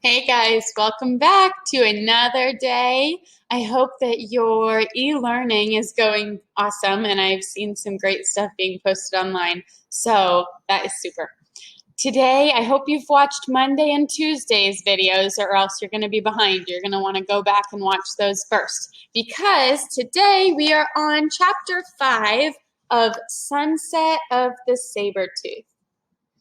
Hey guys, welcome back to another day. I hope that your e-learning is going awesome, and I've seen some great stuff being posted online, so that is super. Today, I hope you've watched Monday and Tuesday's videos, or else you're going to be behind. You're going to want to go back and watch those first, because today we are on Chapter 5 of Sunset of the Saber-Tooth.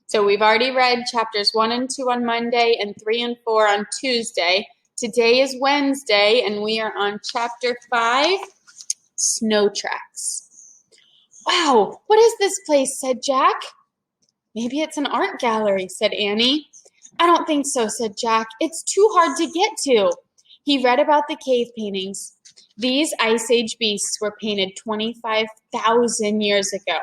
So we've already read chapters 1 and 2 on Monday and 3 and 4 on Tuesday. Today is Wednesday, and we are on chapter 5, Snow Tracks. Wow, what is this place? Said Jack. Maybe it's an art gallery, said Annie. I don't think so, said Jack. It's too hard to get to. He read about the cave paintings. These Ice Age beasts were painted 25,000 years ago.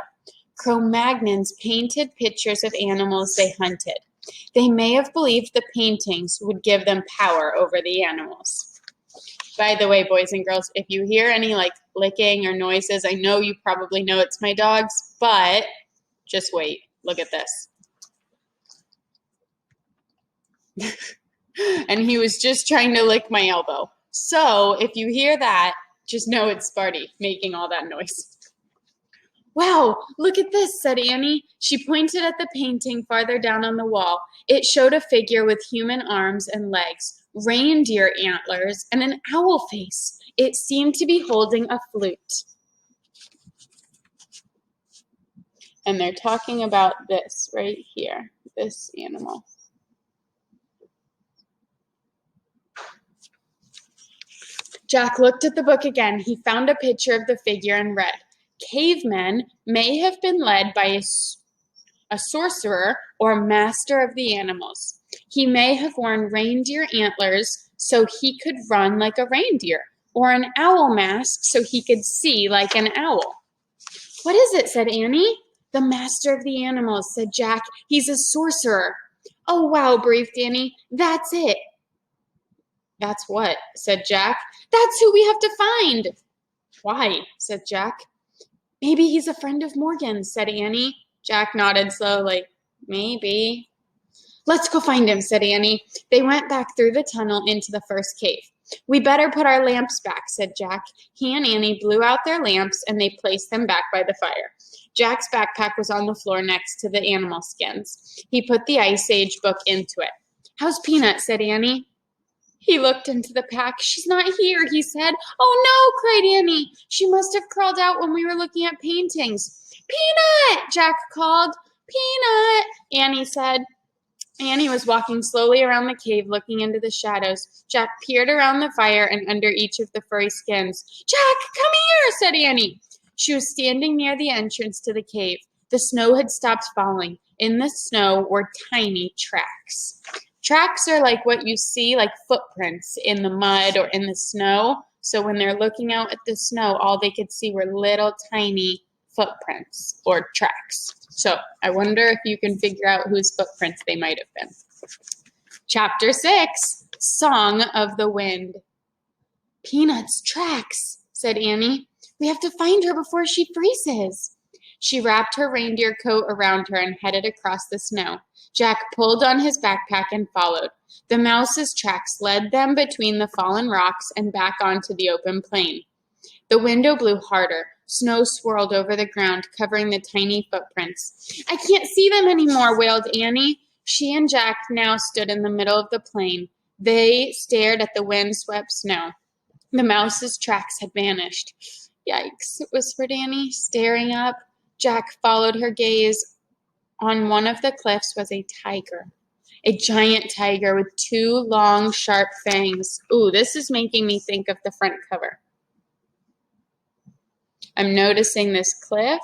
Cro-Magnons painted pictures of animals they hunted. They may have believed the paintings would give them power over the animals. By the way, boys and girls, if you hear any licking or noises, I know you probably know it's my dogs, but just wait. Look at this. And he was just trying to lick my elbow. So if you hear that, just know it's Sparty making all that noise. Wow, look at this, said Annie. She pointed at the painting farther down on the wall. It showed a figure with human arms and legs, reindeer antlers, and an owl face. It seemed to be holding a flute. And they're talking about this right here, this animal. Jack looked at the book again. He found a picture of the figure and read, cavemen may have been led by a sorcerer or master of the animals. He may have worn reindeer antlers so he could run like a reindeer, or an owl mask so he could see like an owl. What is it? Said Annie. The master of the animals, said Jack. He's a sorcerer. Oh, wow, breathed Annie. That's it. That's what? Said Jack. That's who we have to find. Why? Said Jack. Maybe he's a friend of Morgan's, said Annie. Jack nodded slowly. Maybe. Let's go find him, said Annie. They went back through the tunnel into the first cave. We better put our lamps back, said Jack. He and Annie blew out their lamps, and they placed them back by the fire. Jack's backpack was on the floor next to the animal skins. He put the Ice Age book into it. How's Peanut? Said Annie. He looked into the pack. She's not here, he said. Oh, no, cried Annie. She must have crawled out when we were looking at paintings. Peanut, Jack called. Peanut, Annie said. Annie was walking slowly around the cave, looking into the shadows. Jack peered around the fire and under each of the furry skins. Jack, come here, said Annie. She was standing near the entrance to the cave. The snow had stopped falling. In the snow were tiny tracks. Tracks are like what you see, like footprints in the mud or in the snow. So when they're looking out at the snow, all they could see were little tiny footprints or tracks. So I wonder if you can figure out whose footprints they might have been. Chapter 6, Song of the Wind. Peanut's tracks, said Annie. We have to find her before she freezes. She wrapped her reindeer coat around her and headed across the snow. Jack pulled on his backpack and followed. The mouse's tracks led them between the fallen rocks and back onto the open plain. The wind blew harder. Snow swirled over the ground, covering the tiny footprints. I can't see them anymore, wailed Annie. She and Jack now stood in the middle of the plain. They stared at the wind-swept snow. The mouse's tracks had vanished. Yikes, whispered Annie, staring up. Jack followed her gaze. On one of the cliffs was a tiger, a giant tiger with two long, sharp fangs. Ooh, this is making me think of the front cover. I'm noticing this cliff,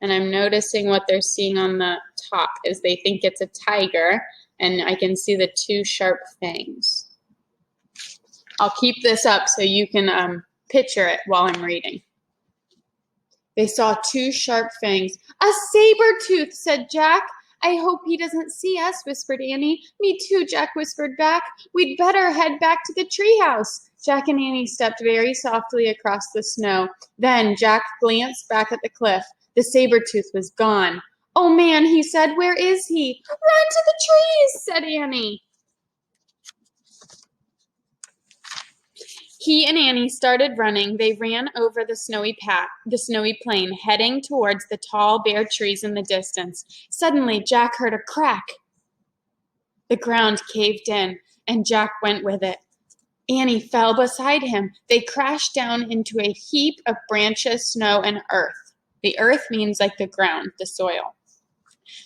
and I'm noticing what they're seeing on the top is they think it's a tiger, and I can see the two sharp fangs. I'll keep this up so you can picture it while I'm reading. They saw two sharp fangs. A saber-tooth, said Jack. I hope he doesn't see us, whispered Annie. Me too, Jack whispered back. We'd better head back to the treehouse. Jack and Annie stepped very softly across the snow. Then Jack glanced back at the cliff. The saber-tooth was gone. Oh, man, he said. Where is he? Run to the trees, said Annie. He and Annie started running. They ran over the snowy plain, heading towards the tall, bare trees in the distance. Suddenly, Jack heard a crack. The ground caved in, and Jack went with it. Annie fell beside him. They crashed down into a heap of branches, snow, and earth. The earth means like the ground, the soil.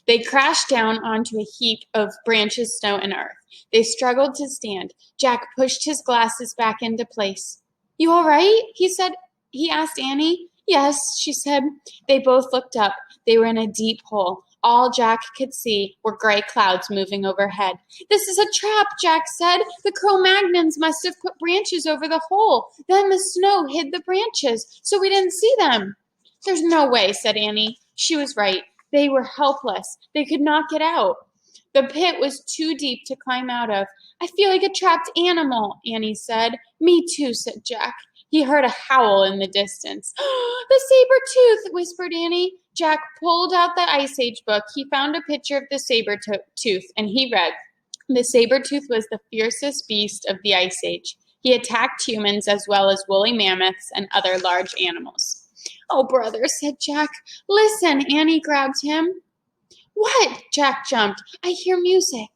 They crashed down onto a heap of branches, snow, and earth. They struggled to stand. Jack pushed his glasses back into place. "You all right?" He asked Annie. "Yes," she said. They both looked up. They were in a deep hole. All Jack could see were gray clouds moving overhead. "This is a trap," Jack said. "The Cro-Magnons must have put branches over the hole. Then the snow hid the branches, so we didn't see them." "There's no way," said Annie. She was right. They were helpless. They could not get out. The pit was too deep to climb out of. "I feel like a trapped animal," Annie said. "Me too," said Jack. He heard a howl in the distance. "The saber-tooth," whispered Annie. Jack pulled out the Ice Age book. He found a picture of the saber-tooth, and he read, "The saber-tooth was the fiercest beast of the Ice Age. He attacked humans as well as woolly mammoths and other large animals." "Oh, brother," said Jack. "Listen." Annie grabbed him. "What?" Jack jumped. "I hear music."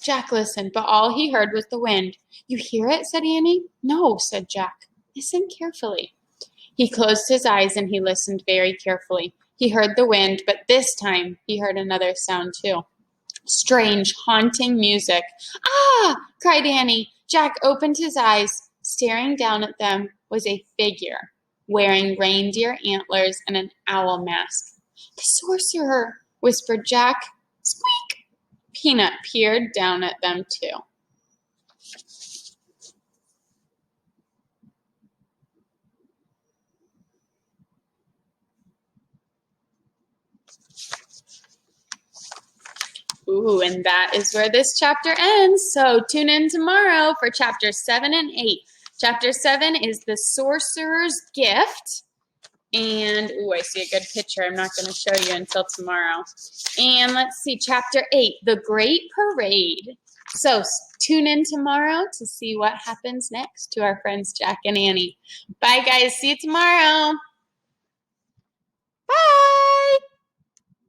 Jack listened, but all he heard was the wind. "You hear it?" said Annie. "No," said Jack. "Listen carefully." He closed his eyes and he listened very carefully. He heard the wind, but this time he heard another sound too. Strange, haunting music. "Ah!" cried Annie. Jack opened his eyes. Staring down at them was a figure wearing reindeer antlers and an owl mask. "The sorcerer," whispered Jack. Squeak! Peanut peered down at them too. Ooh, and that is where this chapter ends. So tune in tomorrow for chapter 7 and 8. Chapter 7 is the sorcerer's gift. And, ooh, I see a good picture. I'm not going to show you until tomorrow. And let's see, chapter 8, the Great Parade. So tune in tomorrow to see what happens next to our friends Jack and Annie. Bye, guys. See you tomorrow. Bye.